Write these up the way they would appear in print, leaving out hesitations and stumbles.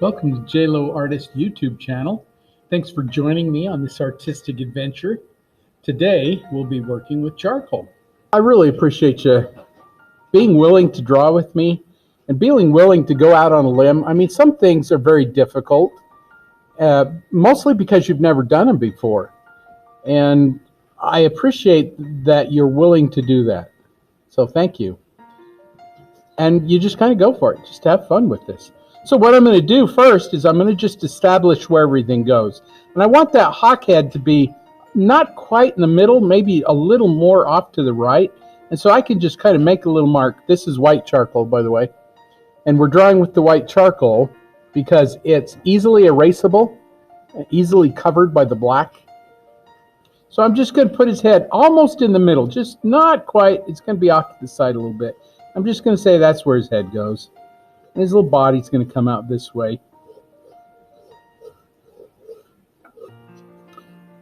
Welcome to J Lowe Artist YouTube channel. Thanks for joining me on this artistic adventure. Today we'll be working with charcoal. I really appreciate you being willing to draw with me and being willing to go out on a limb. I mean, some things are very difficult, mostly because you've never done them before. And I appreciate that you're willing to do that. So thank you. And you just kind of go for it. Just have fun with this. So what I'm going to do first is I'm going to just establish where everything goes. And I want that hawk head to be not quite in the middle, maybe a little more off to the right. And so I can just kind of make a little mark. This is white charcoal, by the way. And we're drawing with the white charcoal because it's easily erasable, easily covered by the black. So I'm just going to put his head almost in the middle, just not quite. It's going to be off to the side a little bit. I'm just going to say that's where his head goes. And his little body's going to come out this way.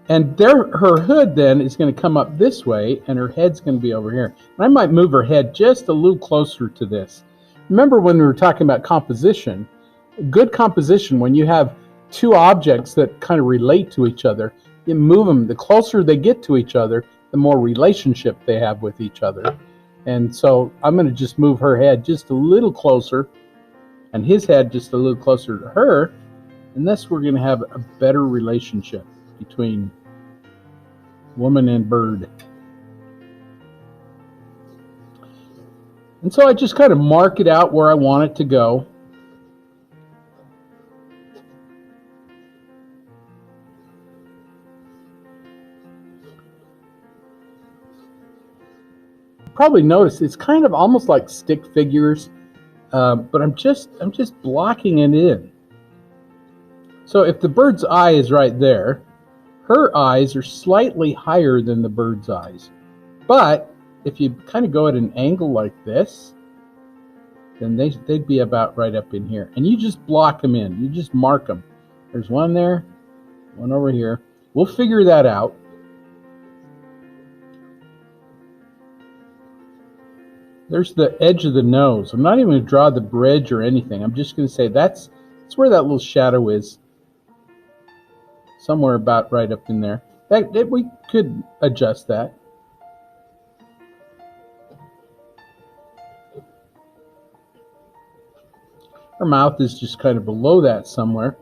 And her hood then is going to come up this way, and her head's going to be over here. And I might move her head just a little closer to this. Remember when we were talking about composition, good composition, when you have two objects that kind of relate to each other, you move them. The closer they get to each other, the more relationship they have with each other. And so I'm going to just move her head just a little closer and his head just a little closer to her. And thus we're going to have a better relationship between woman and bird. And so I just kind of mark it out where I want it to go. Probably notice it's kind of almost like stick figures, but I'm just blocking it in. So if the bird's eye is right there, her eyes are slightly higher than the bird's eyes. But if you kind of go at an angle like this, then they'd be about right up in here. And you just block them in. You just mark them. There's one there, one over here. We'll figure that out. There's the edge of the nose. I'm not even going to draw the bridge or anything. I'm just going to say that's where that little shadow is. Somewhere about right up in there. We could adjust that. Her mouth is just kind of below that somewhere.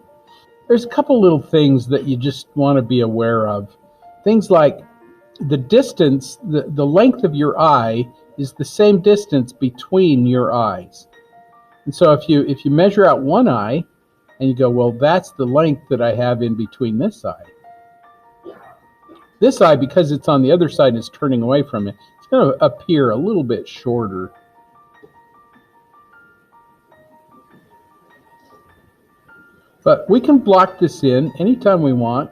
There's a couple little things that you just want to be aware of. Things like the distance, the length of your eye is the same distance between your eyes. And so if you measure out one eye and you go, well, that's the length that I have in between this eye. This eye, because it's on the other side and is turning away from it, it's going to appear a little bit shorter. But we can block this in anytime we want.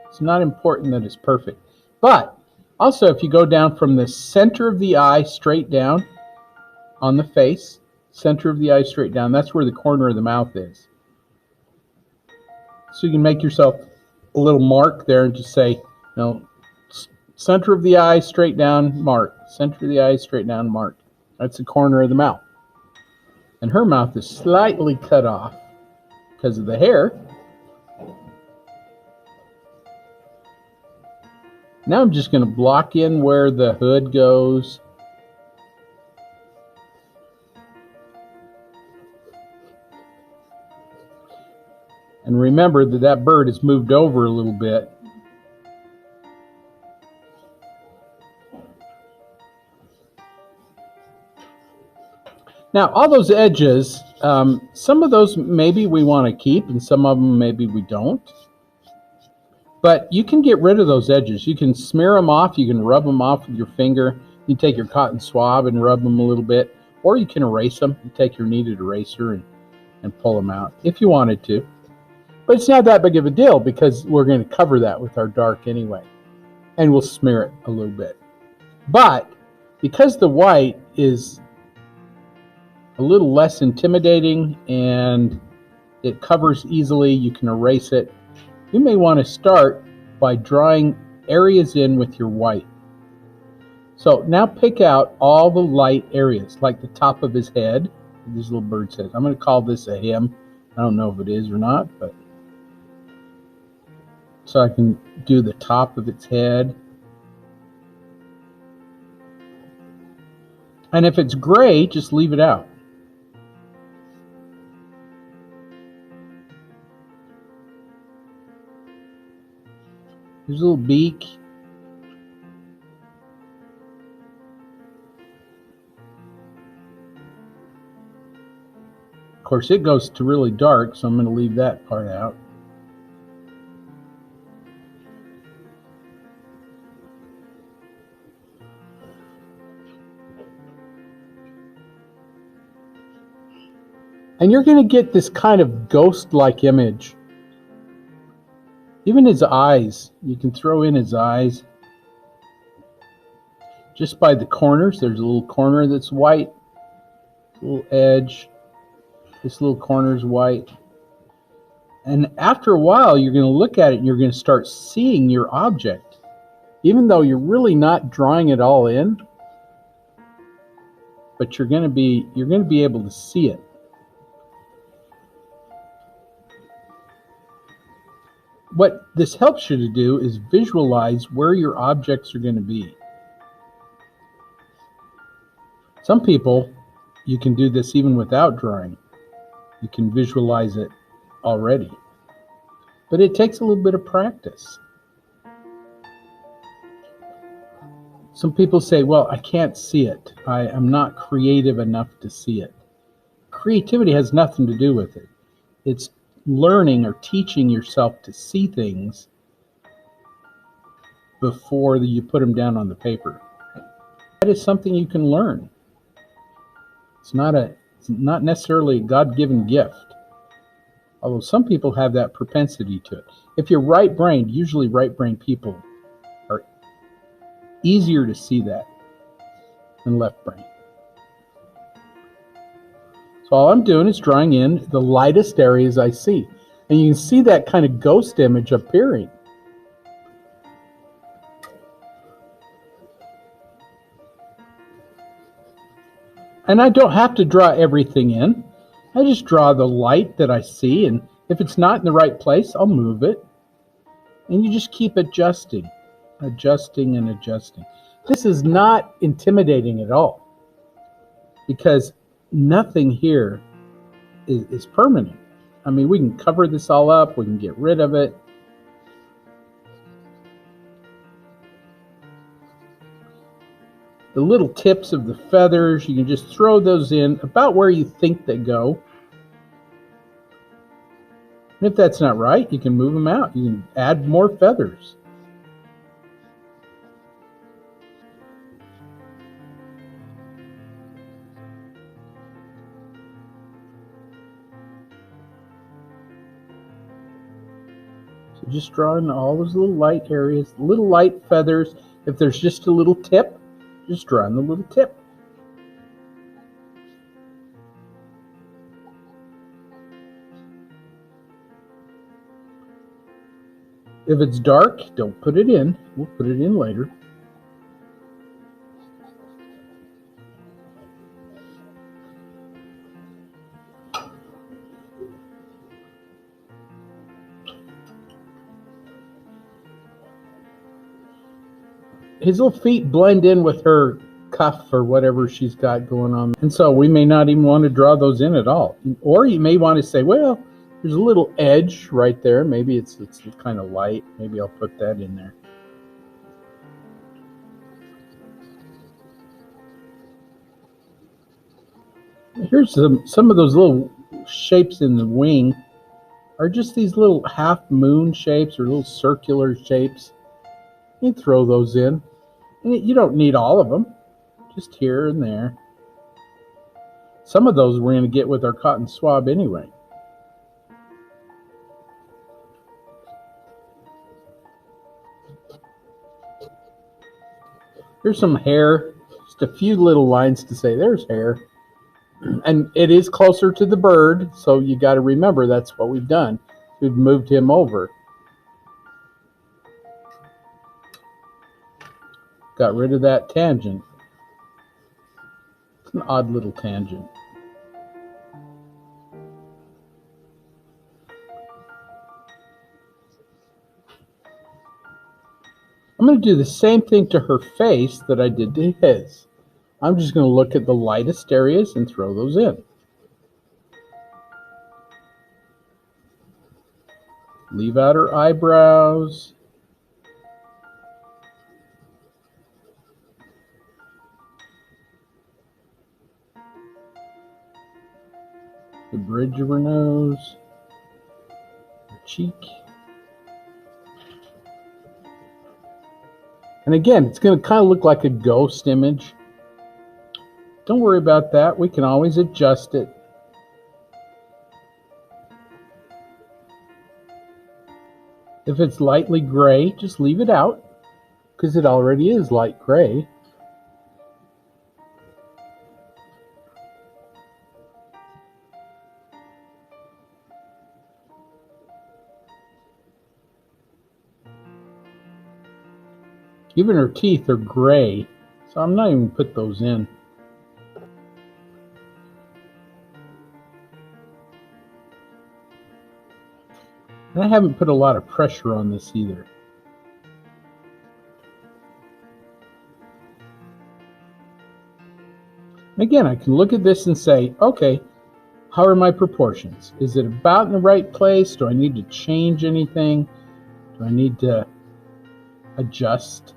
It's not important that it's perfect. But also, if you go down from the center of the eye straight down on the face, center of the eye straight down, that's where the corner of the mouth is. So you can make yourself a little mark there and just say, center of the eye straight down, mark. Center of the eye straight down, mark. That's the corner of the mouth. And her mouth is slightly cut off because of the hair. Now I'm just going to block in where the hood goes. And remember that bird has moved over a little bit. Now all those edges, some of those maybe we want to keep and some of them maybe we don't. But you can get rid of those edges. You can smear them off. You can rub them off with your finger. You take your cotton swab and rub them a little bit. Or you can erase them. You take your kneaded eraser and pull them out if you wanted to. But it's not that big of a deal because we're going to cover that with our dark anyway. And we'll smear it a little bit. But because the white is a little less intimidating and it covers easily, you can erase it. You may want to start by drawing areas in with your white. So now pick out all the light areas, like the top of his head, These little bird's heads. I'm going to call this a him. I don't know if it is or not, but so I can do the top of its head. And if it's gray, just leave it out. Here's a little beak. Of course, it goes to really dark, so I'm going to leave that part out. And you're going to get this kind of ghost-like image. Even his eyes, you can throw in his eyes. Just by the corners, there's a little corner that's white, a little edge. This little corner is white. And after a while, you're going to look at it and you're going to start seeing your object. Even though you're really not drawing it all in, but you're going to be able to see it. What this helps you to do is visualize where your objects are going to be. Some people, you can do this even without drawing. You can visualize it already. But it takes a little bit of practice. Some people say, well, I can't see it. I'm not creative enough to see it. Creativity has nothing to do with it. It's learning or teaching yourself to see things before you put them down on the paper. That is something you can learn. It's not necessarily a God-given gift, although some people have that propensity to it. If you're right-brained, usually right-brained people are easier to see that than left-brained. So all I'm doing is drawing in the lightest areas I see. And you can see that kind of ghost image appearing. And I don't have to draw everything in. I just draw the light that I see, and if it's not in the right place, I'll move it. And you just keep adjusting, adjusting and adjusting. This is not intimidating at all, because nothing here is permanent. I mean, we can cover this all up, we can get rid of it. The little tips of the feathers, you can just throw those in about where you think they go. And if that's not right, you can move them out. You can add more feathers. So just drawing all those little light areas, little light feathers. If there's just a little tip, just drawing the little tip. If it's dark, don't put it in. We'll put it in later. His little feet blend in with her cuff or whatever she's got going on. And so we may not even want to draw those in at all. Or you may want to say, well, there's a little edge right there. Maybe it's kind of light. Maybe I'll put that in there. Here's some of those little shapes in the wing are just these little half moon shapes or little circular shapes. You throw those in. And you don't need all of them, just here and there. Some of those we're going to get with our cotton swab anyway. Here's some hair, just a few little lines to say there's hair. And it is closer to the bird, so you got to remember that's what we've done. We've moved him over. Got rid of that tangent. It's an odd little tangent. I'm going to do the same thing to her face that I did to his. I'm just going to look at the lightest areas and throw those in. Leave out her eyebrows. The bridge of her nose. Her cheek. And again, it's going to kind of look like a ghost image. Don't worry about that. We can always adjust it. If it's lightly gray, just leave it out because it already is light gray. Even her teeth are gray, so I'm not even put those in. And I haven't put a lot of pressure on this either. Again, I can look at this and say, okay, how are my proportions? Is it about in the right place? Do I need to change anything? Do I need to adjust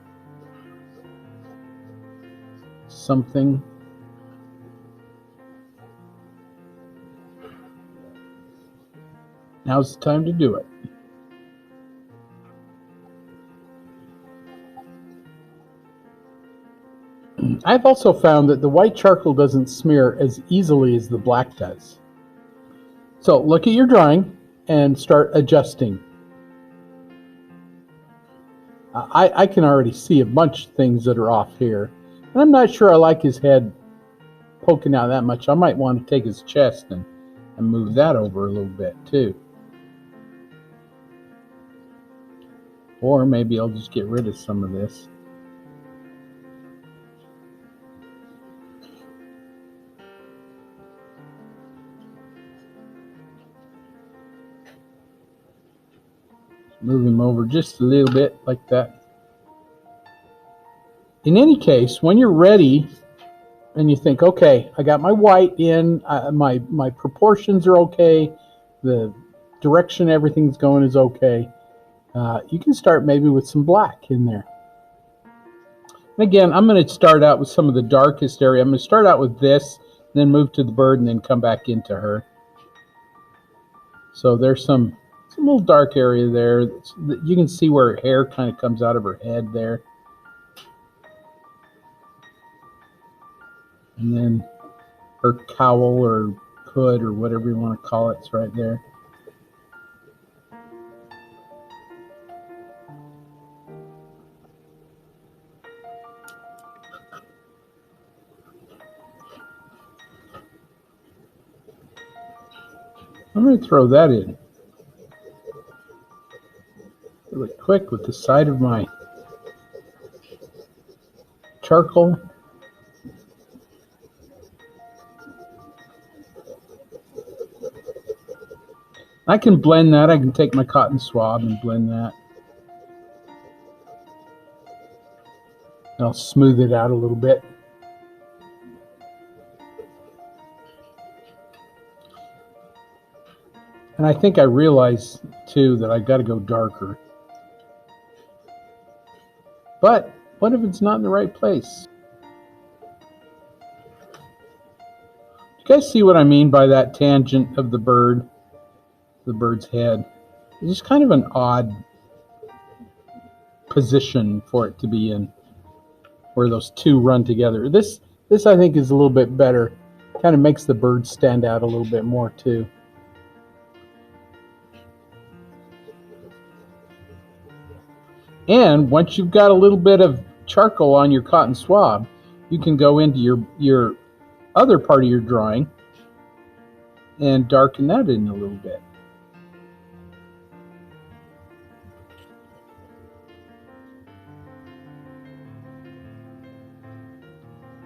something? Now's the time to do it. I've also found that the white charcoal doesn't smear as easily as the black does. So look at your drawing and start adjusting. I can already see a bunch of things that are off here. And I'm not sure I like his head poking out that much. I might want to take his chest and move that over a little bit too. Or maybe I'll just get rid of some of this. Move him over just a little bit like that. In any case, when you're ready and you think, okay, I got my white in, my proportions are okay, the direction everything's going is okay, you can start maybe with some black in there. And again, I'm going to start out with some of the darkest area. I'm going to start out with this, then move to the bird, and then come back into her. So there's some little dark area there. You can see where her hair kind of comes out of her head there. And then her cowl or hood or whatever you want to call it, it's right there. I'm going to throw that in really quick with the side of my charcoal. I can blend that. I can take my cotton swab and blend that. I'll smooth it out a little bit. And I think I realize too that I've got to go darker. But what if it's not in the right place? You guys see what I mean by that tangent of the bird? The bird's head. It's just kind of an odd position for it to be in, where those two run together. This I think is a little bit better. Kind of makes the bird stand out a little bit more too. And once you've got a little bit of charcoal on your cotton swab, you can go into your other part of your drawing and darken that in a little bit.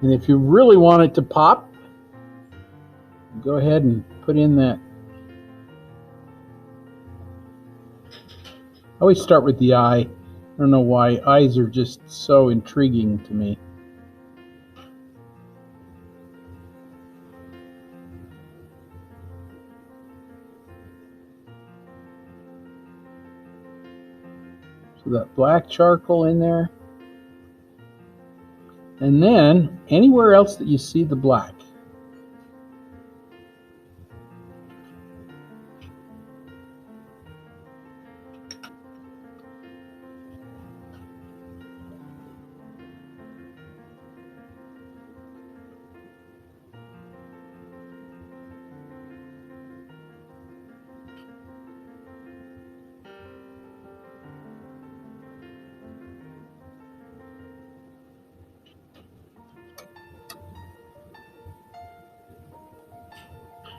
And if you really want it to pop, go ahead and put in that. I always start with the eye. I don't know why eyes are just so intriguing to me. So that black charcoal in there. And then anywhere else that you see the black.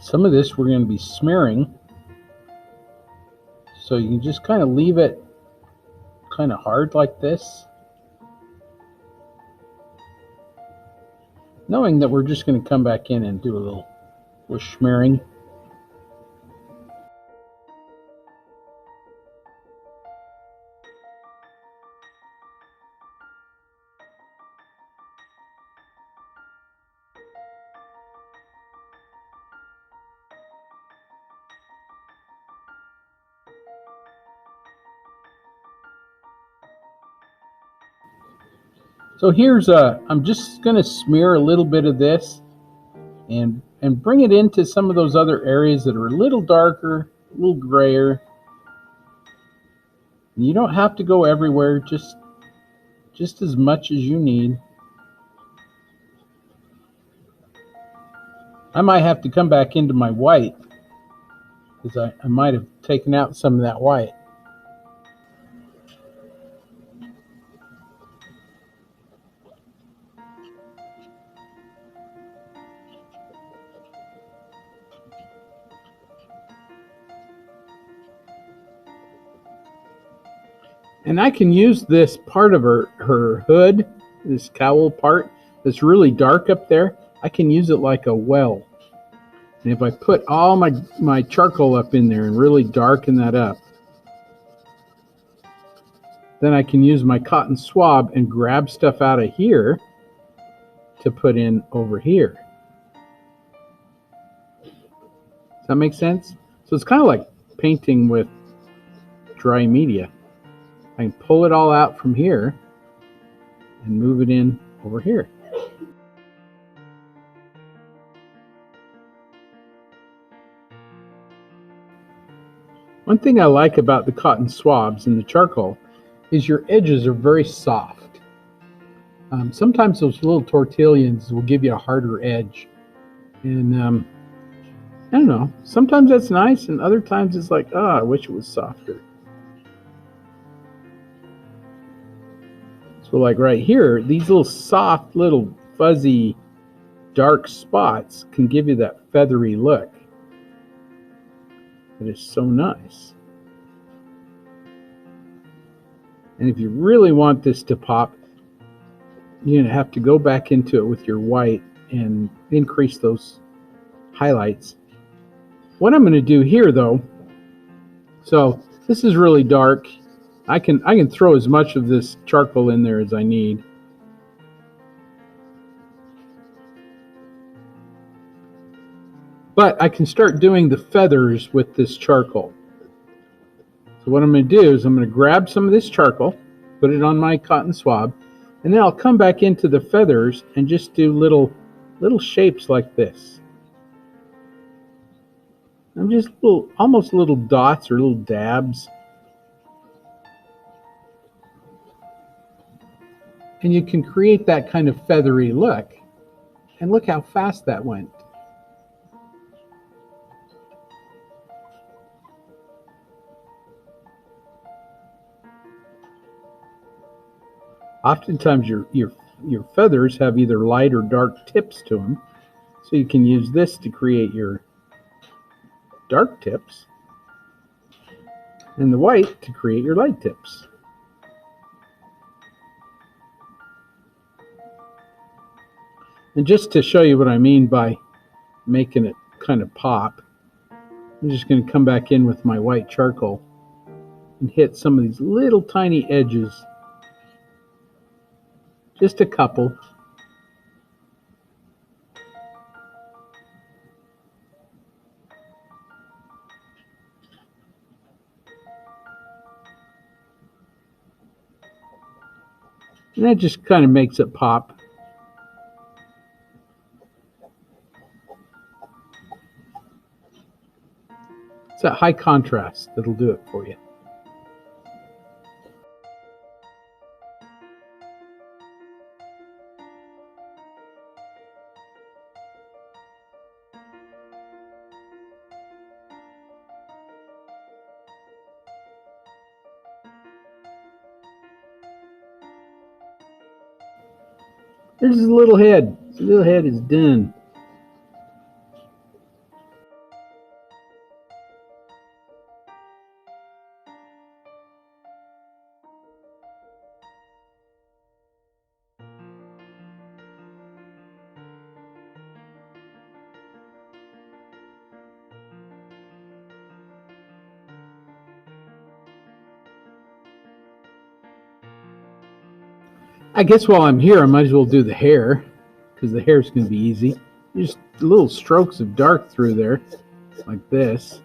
Some of this we're going to be smearing, so you can just kind of leave it kind of hard like this, knowing that we're just going to come back in and do a little smearing. So here's I'm just going to smear a little bit of this and bring it into some of those other areas that are a little darker, a little grayer. And you don't have to go everywhere, just as much as you need. I might have to come back into my white, because I might have taken out some of that white. And I can use this part of her hood, this cowl part that's really dark up there. I can use it like a well. And if I put all my charcoal up in there and really darken that up, then I can use my cotton swab and grab stuff out of here to put in over here. Does that make sense? So it's kind of like painting with dry media. I can pull it all out from here and move it in over here. One thing I like about the cotton swabs and the charcoal is your edges are very soft. Sometimes those little tortillas will give you a harder edge. And I don't know, sometimes that's nice and other times it's like, oh, I wish it was softer. So like right here, these little soft, little fuzzy, dark spots can give you that feathery look. It is so nice. And if you really want this to pop, you're gonna have to go back into it with your white and increase those highlights. What I'm gonna do here though, so this is really dark. I can throw as much of this charcoal in there as I need. But I can start doing the feathers with this charcoal. So what I'm going to do is I'm going to grab some of this charcoal, put it on my cotton swab, and then I'll come back into the feathers and just do little shapes like this. I'm just almost little dots or little dabs. And you can create that kind of feathery look. And look how fast that went. Oftentimes your feathers have either light or dark tips to them. So you can use this to create your dark tips and the white to create your light tips. And just to show you what I mean by making it kind of pop, I'm just going to come back in with my white charcoal and hit some of these little tiny edges Just a couple. And that just kind of makes it pop. It's that high contrast that'll do it for you. There's his little head. His little head is done. I guess while I'm here, I might as well do the hair, because the hair's going to be easy. Just little strokes of dark through there, like this.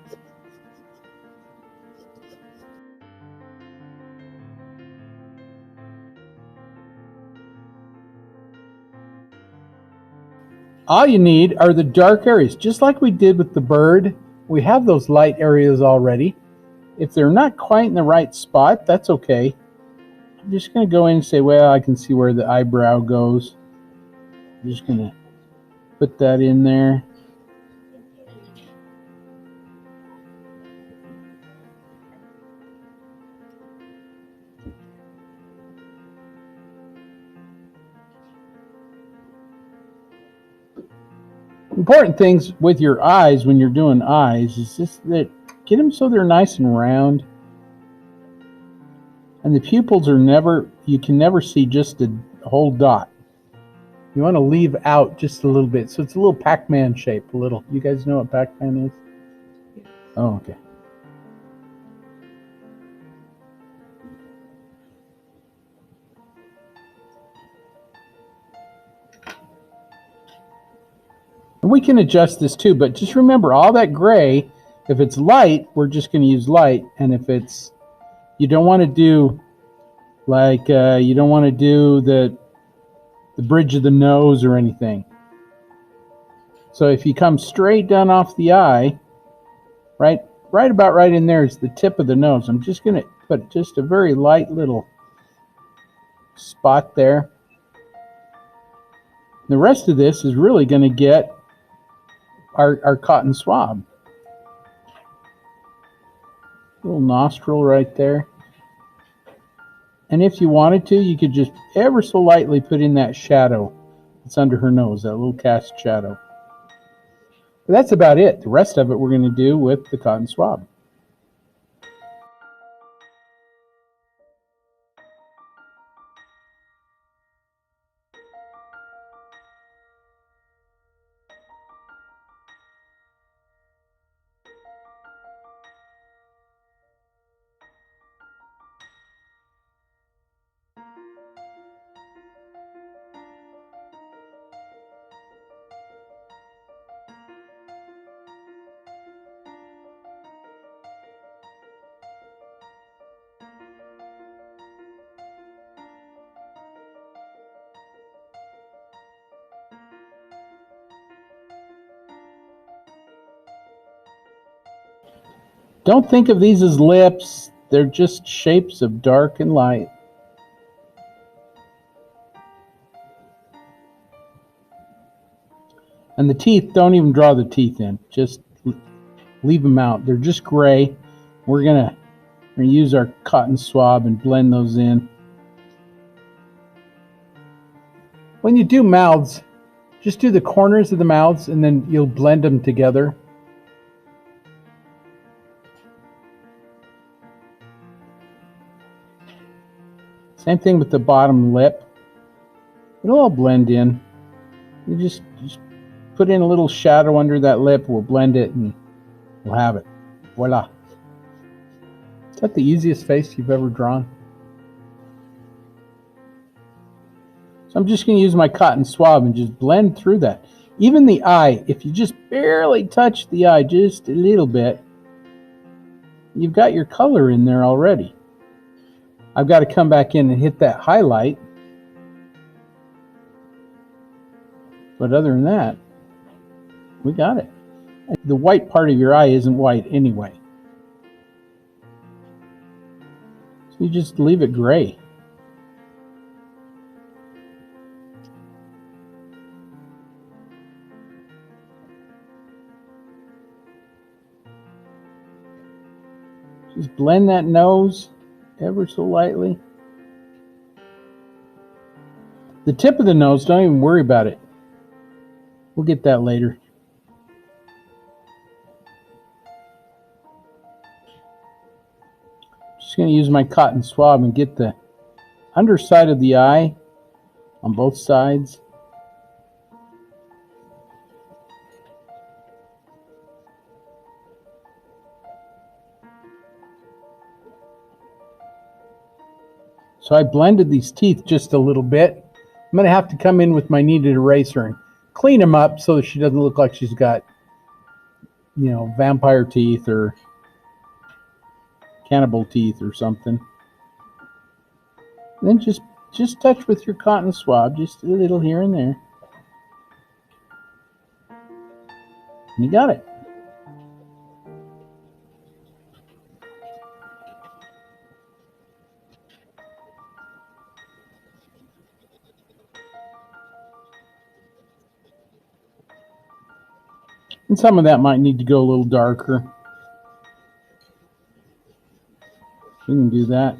All you need are the dark areas, just like we did with the bird. We have those light areas already. If they're not quite in the right spot, that's okay. I'm just going to go in and say, well, I can see where the eyebrow goes. I'm just going to put that in there. Important things with your eyes when you're doing eyes is just that get them so they're nice and round. And the pupils are never, you can never see just a whole dot. You want to leave out just a little bit. So it's a little Pac-Man shape, a little. You guys know what Pac-Man is? Oh, okay. And we can adjust this too, but just remember all that gray, if it's light, we're just going to use light. And if it's, you don't want to do like, you don't want to do the bridge of the nose or anything. So if you come straight down off the eye, right about right in there is the tip of the nose. I'm just going to put just a very light little spot there. The rest of this is really going to get our cotton swab. Little nostril right there. And if you wanted to, you could just ever so lightly put in that shadow that's under her nose, that little cast shadow. But that's about it. The rest of it we're going to do with the cotton swab. Don't think of these as lips. They're just shapes of dark and light. And the teeth, don't even draw the teeth in. Just leave them out. They're just gray. We're gonna use our cotton swab and blend those in. When you do mouths, just do the corners of the mouths and then you'll blend them together. Same thing with the bottom lip. It'll all blend in. You just put in a little shadow under that lip. We'll blend it and we'll have it. Voila. Is that the easiest face you've ever drawn? So I'm just going to use my cotton swab and just blend through that. Even the eye, if you just barely touch the eye just a little bit, you've got your color in there already. I've got to come back in and hit that highlight. But other than that, we got it. The white part of your eye isn't white anyway. So you just leave it gray. Just blend that nose ever so lightly. The tip of the nose, don't even worry about it. We'll get that later. Just going to use my cotton swab and get the underside of the eye on both sides. So I blended these teeth just a little bit. I'm going to have to come in with my kneaded eraser and clean them up so that she doesn't look like she's got, you know, vampire teeth or cannibal teeth or something. Then just touch with your cotton swab, just a little here and there. And you got it. And some of that might need to go a little darker. We can do that.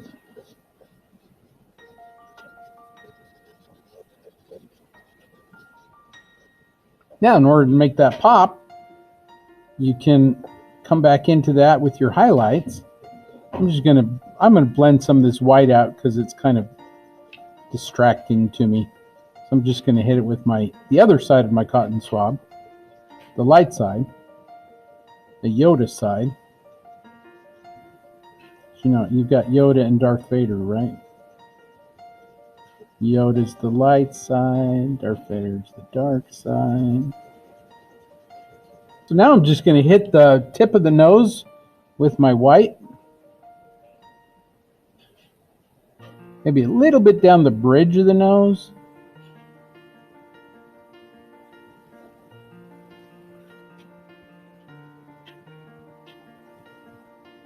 Now, in order to make that pop, you can come back into that with your highlights. I'm gonna blend some of this white out because it's kind of distracting to me. So I'm just gonna hit it with the other side of my cotton swab, the light side, the Yoda side. You know, you've got Yoda and Darth Vader, right? Yoda's the light side, Darth Vader's the dark side. So now I'm just going to hit the tip of the nose with my white. Maybe a little bit down the bridge of the nose.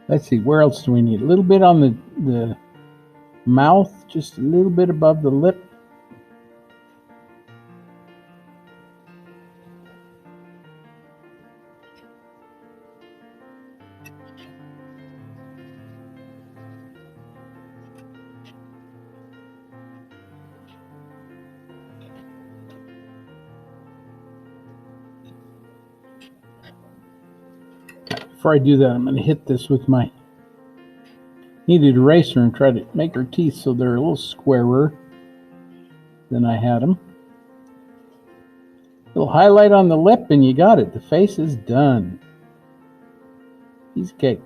Let's see, where else do we need? A little bit on the mouth, just a little bit above the lip. Before I do that, I'm going to hit this with my kneaded eraser and try to make her teeth so they're a little squarer than I had them. A little highlight on the lip and you got it. The face is done. Piece of cake.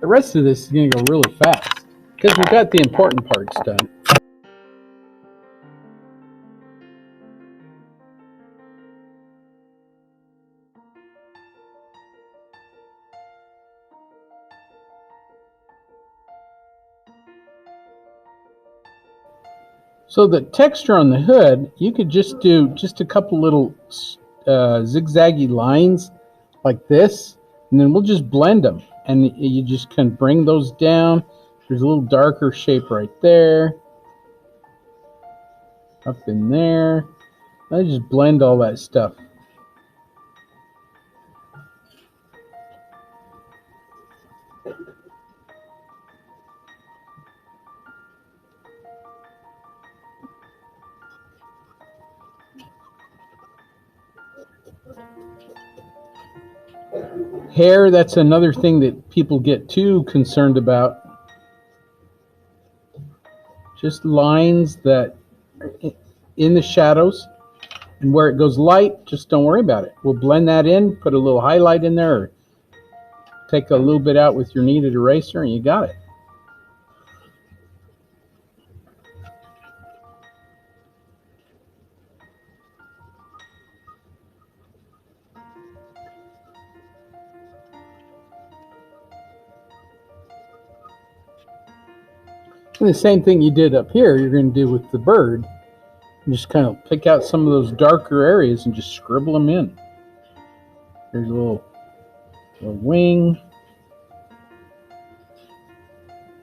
The rest of this is going to go really fast because we've got the important parts done. So the texture on the hood, you could just do just a couple little zigzaggy lines like this, and then we'll just blend them. And you just can bring those down. There's a little darker shape right there. Up in there. I just blend all that stuff. Hair, that's another thing that people get too concerned about. Just lines that are in the shadows, and where it goes light, just don't worry about it. We'll blend that in, put a little highlight in there, or take a little bit out with your kneaded eraser, and you got it. And the same thing you did up here, you're going to do with the bird. And just kind of pick out some of those darker areas and just scribble them in. There's a little wing.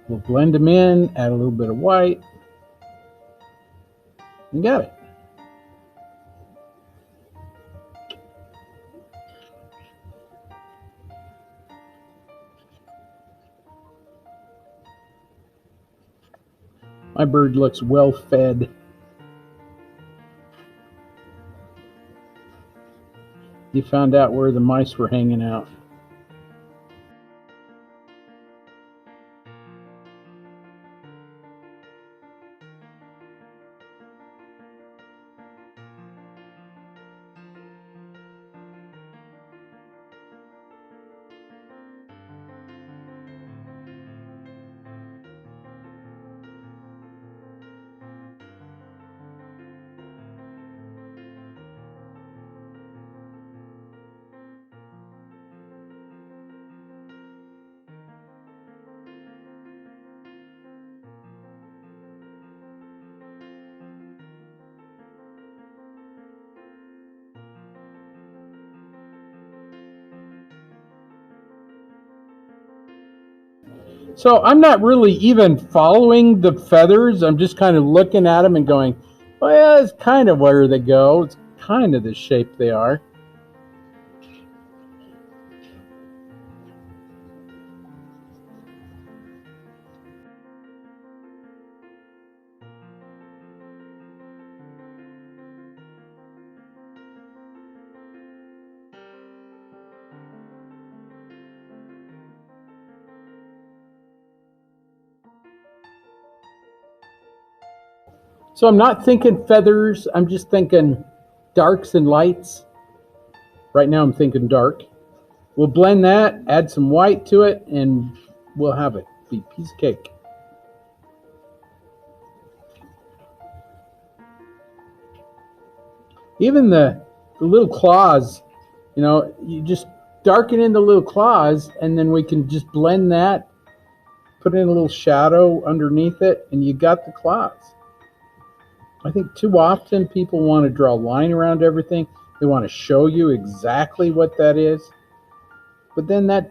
We'll blend them in, add a little bit of white. You got it. My bird looks well fed. He found out where the mice were hanging out. So I'm not really even following the feathers. I'm just kind of looking at them and going, well, it's kind of where they go. It's kind of the shape they are. So I'm not thinking feathers. I'm just thinking darks and lights. Right now I'm thinking dark. We'll blend that, add some white to it, and we'll have it. Be a piece of cake. Even the little claws, you know, you just darken in the little claws, and then we can just blend that, put in a little shadow underneath it, and you got the claws. I think too often people want to draw a line around everything. They want to show you exactly what that is. But then that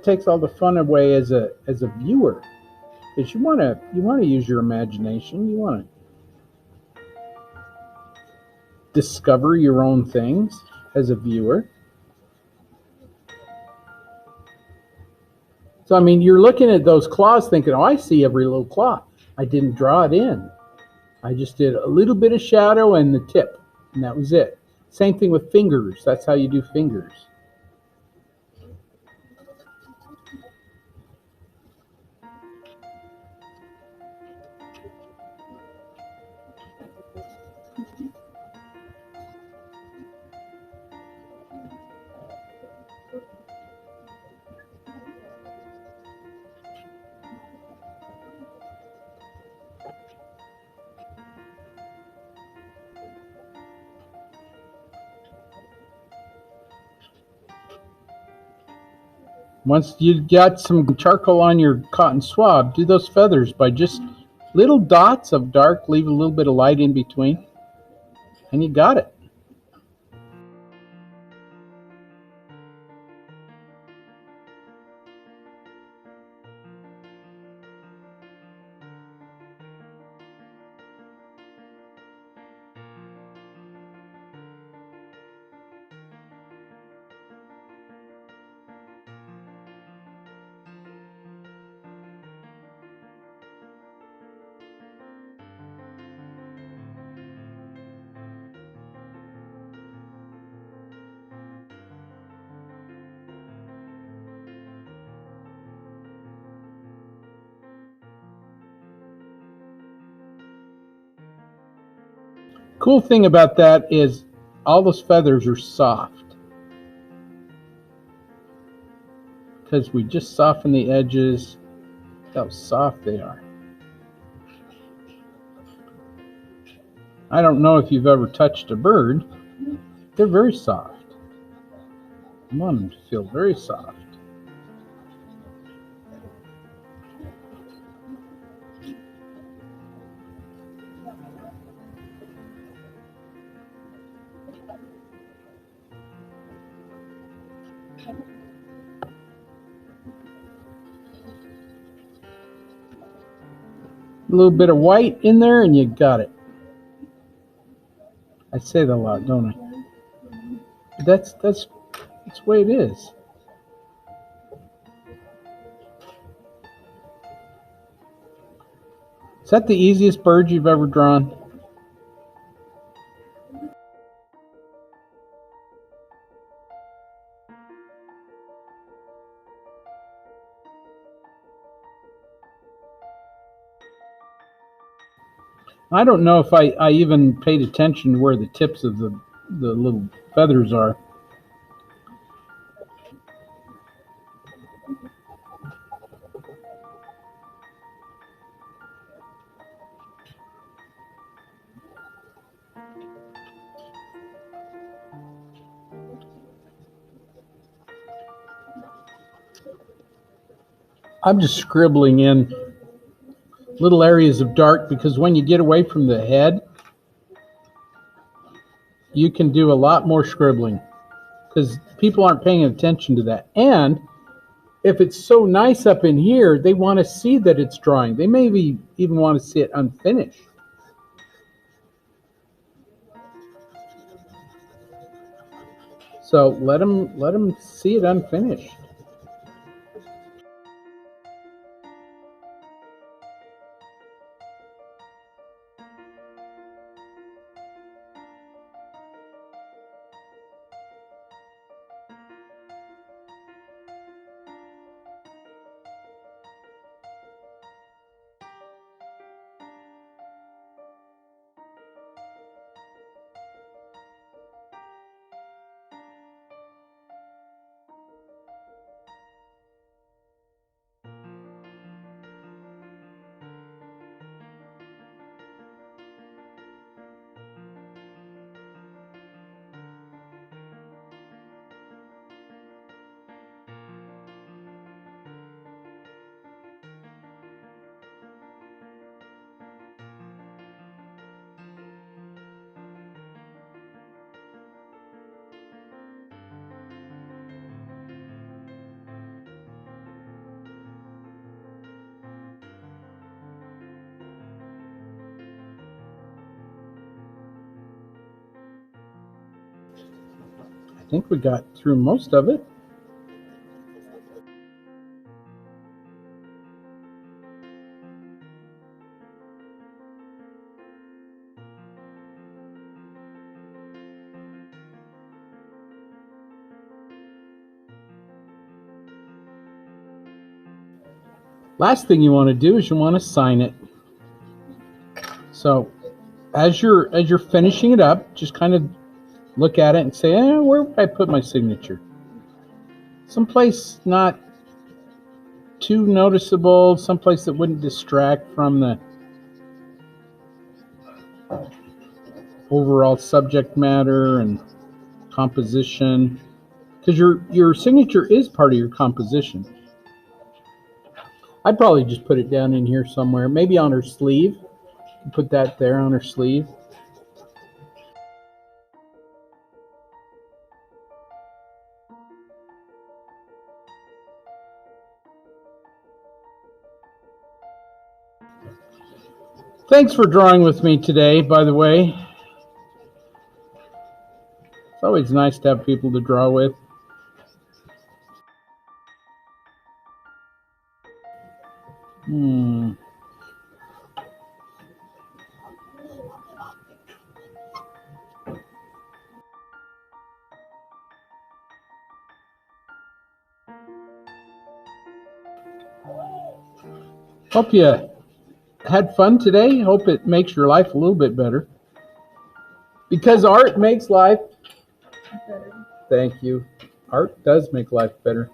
takes all the fun away as a viewer. Because you want to use your imagination. You want to discover your own things as a viewer. So I mean, you're looking at those claws thinking, oh, I see every little claw. I didn't draw it in. I just did a little bit of shadow and the tip, and that was it. Same thing with fingers. That's how you do fingers. Once you got some charcoal on your cotton swab, do those feathers by just little dots of dark, leave a little bit of light in between, and you got it. Cool thing about that is all those feathers are soft because we just soften the edges. Look how soft they are. I don't know if you've ever touched a bird. They're very soft. I want them to feel very soft. A little bit of white in there and you got it. I say that a lot, don't I? But that's the way it is. Is that the easiest bird you've ever drawn? I don't know if I even paid attention to where the tips of the little feathers are. I'm just scribbling in little areas of dark because when you get away from the head, you can do a lot more scribbling because people aren't paying attention to that. And if it's so nice up in here, they want to see that it's drying. They maybe even want to see it unfinished. So let them see it unfinished. I think we got through most of it. Last thing you want to do is you want to sign it. So as you're finishing it up, just kind of look at it and say, where would I put my signature? Someplace not too noticeable, someplace that wouldn't distract from the overall subject matter and composition, because your signature is part of your composition. I'd probably just put it down in here somewhere, maybe on her sleeve. Put that there on her sleeve. Thanks for drawing with me today, by the way. It's always nice to have people to draw with. Hope you had fun today. Hope it makes your life a little bit better. Because art makes life better. Thank you. Art does make life better.